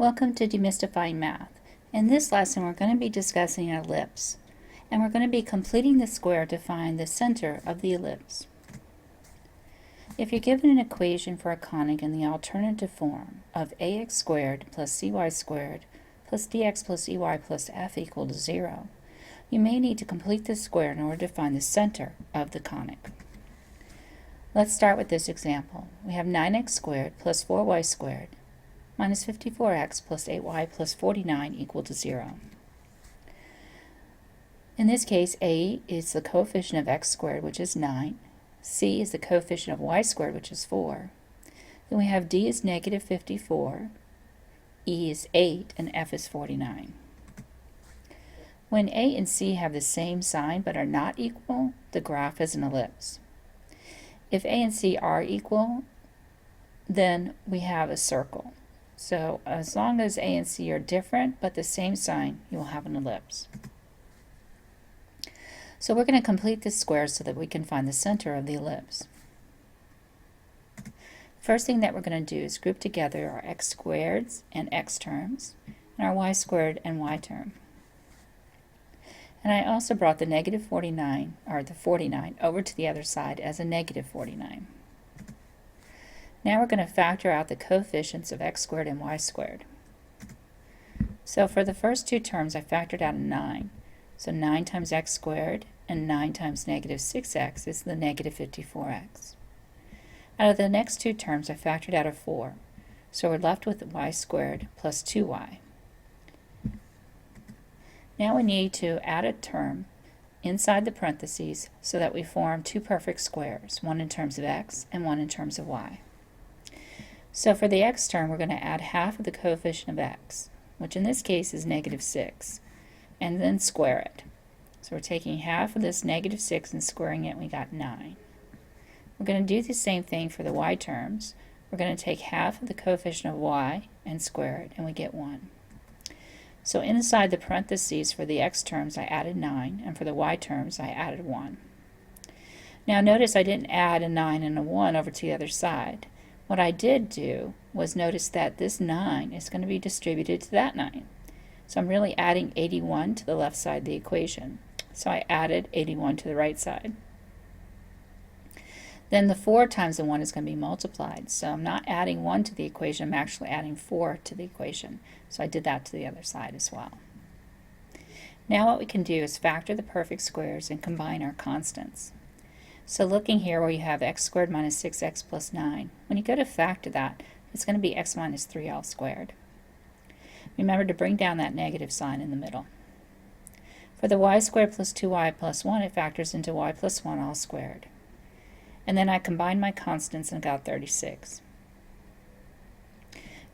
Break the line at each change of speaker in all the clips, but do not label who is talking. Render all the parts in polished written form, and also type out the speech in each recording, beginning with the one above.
Welcome to Demystifying Math. In this lesson we're going to be discussing an ellipse, and we're going to be completing the square to find the center of the ellipse. If you're given an equation for a conic in the alternative form of ax squared plus cy squared plus dx plus ey plus f equal to 0, you may need to complete the square in order to find the center of the conic. Let's start with this example. We have 9x squared plus 4y squared minus 54x plus 8y plus 49 equal to 0. In this case, a is the coefficient of x squared, which is 9. C is the coefficient of y squared, which is 4. Then we have d is negative 54, e is 8, and f is 49. When a and c have the same sign but are not equal, the graph is an ellipse. If a and c are equal, then we have a circle. So as long as a and c are different but the same sign, you will have an ellipse. So we're going to complete this square so that we can find the center of the ellipse. First thing that we're going to do is group together our x squareds and x terms, and our y squared and y term. And I also brought the negative 49, or the 49, over to the other side as a negative 49. Now we're going to factor out the coefficients of x squared and y squared. So for the first two terms, I factored out a 9. So 9 times x squared and 9 times negative 6x is the negative 54x. Out of the next two terms, I factored out a 4. So we're left with y squared plus 2y. Now we need to add a term inside the parentheses so that we form two perfect squares, one in terms of x and one in terms of y. So for the x term, we're going to add half of the coefficient of x, which in this case is negative 6, and then square it. So we're taking half of this negative 6 and squaring it, and we got 9. We're going to do the same thing for the y terms. We're going to take half of the coefficient of y and square it, and we get 1. So inside the parentheses for the x terms, I added 9, and for the y terms, I added 1. Now notice I didn't add a 9 and a 1 over to the other side. What I did do was notice that this 9 is going to be distributed to that 9. So I'm really adding 81 to the left side of the equation. So I added 81 to the right side. Then the 4 times the 1 is going to be multiplied. So I'm not adding 1 to the equation, I'm actually adding 4 to the equation. So I did that to the other side as well. Now what we can do is factor the perfect squares and combine our constants. So looking here where you have x squared minus 6x plus 9, when you go to factor that, it's going to be x minus 3 all squared. Remember to bring down that negative sign in the middle. For the y squared plus 2y plus 1, it factors into y plus 1 all squared. And then I combined my constants and got 36.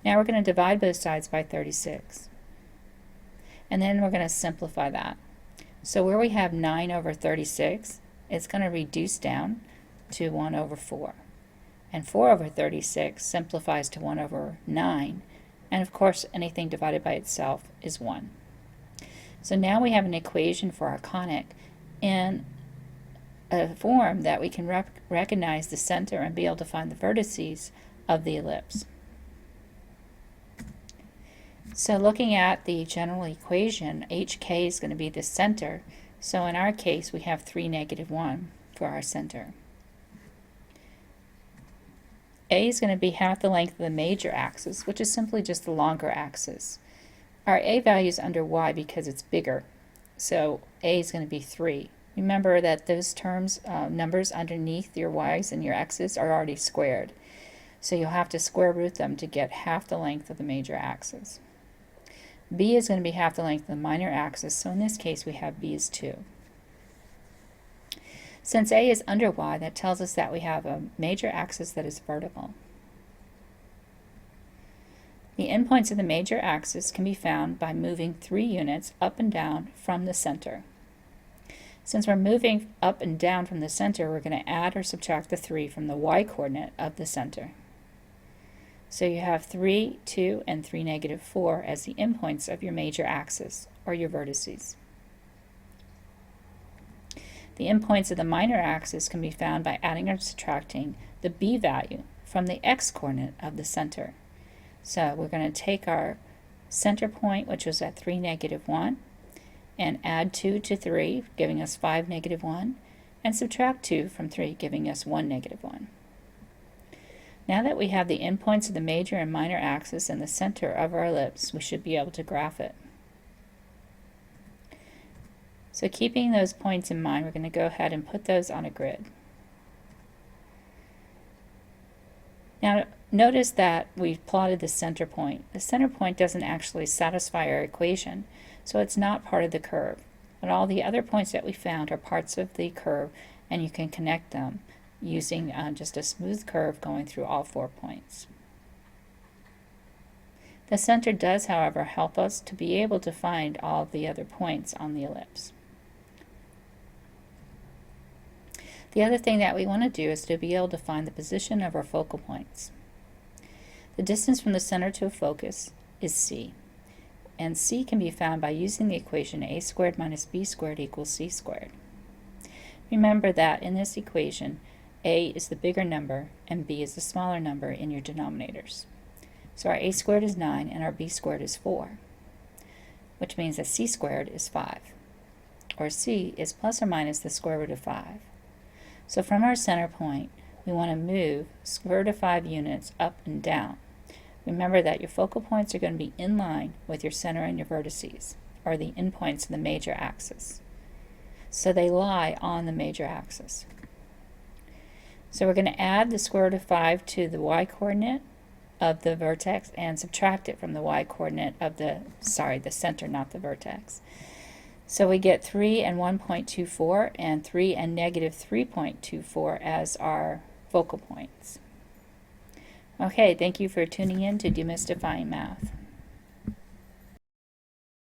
Now we're going to divide both sides by 36. And then we're going to simplify that. So where we have 9 over 36, it's going to reduce down to 1 over 4. And 4 over 36 simplifies to 1 over 9. And of course, anything divided by itself is 1. So now we have an equation for our conic in a form that we can recognize the center and be able to find the vertices of the ellipse. So looking at the general equation, hk is going to be the center. So in our case, we have 3, negative 1 for our center. A is going to be half the length of the major axis, which is simply just the longer axis. Our a value is under y because it's bigger. So a is going to be 3. Remember that those terms, numbers underneath your y's and your x's are already squared. So you'll have to square root them to get half the length of the major axis. B is going to be half the length of the minor axis, so in this case we have B is 2. Since A is under y, that tells us that we have a major axis that is vertical. The endpoints of the major axis can be found by moving 3 units up and down from the center. Since we're moving up and down from the center, we're going to add or subtract the 3 from the y-coordinate of the center. So you have 3, 2, and 3, negative 4 as the endpoints of your major axis, or your vertices. The endpoints of the minor axis can be found by adding or subtracting the b value from the x-coordinate of the center. So we're going to take our center point, which was at 3, -1, and add 2 to 3, giving us 5, -1, and subtract 2 from 3, giving us 1, -1. Now that we have the endpoints of the major and minor axis in the center of our ellipse, we should be able to graph it. So keeping those points in mind, we're going to go ahead and put those on a grid. Now notice that we've plotted the center point. The center point doesn't actually satisfy our equation, so it's not part of the curve. But all the other points that we found are parts of the curve, and you can connect them using just a smooth curve going through all 4 points. The center does, however, help us to be able to find all of the other points on the ellipse. The other thing that we want to do is to be able to find the position of our focal points. The distance from the center to a focus is c, and c can be found by using the equation a squared minus b squared equals c squared. Remember that in this equation, a is the bigger number and b is the smaller number in your denominators. So our a squared is 9 and our b squared is 4, which means that c squared is 5, or c is plus or minus the square root of 5. So from our center point, we want to move square root of 5 units up and down. Remember that your focal points are going to be in line with your center and your vertices, or the endpoints of the major axis. So they lie on the major axis. So we're going to add the square root of 5 to the y-coordinate of the vertex and subtract it from the y-coordinate of the center, not the vertex. So we get 3 and 1.24 and 3 and -3.24 as our focal points. Okay, thank you for tuning in to Demystifying Math.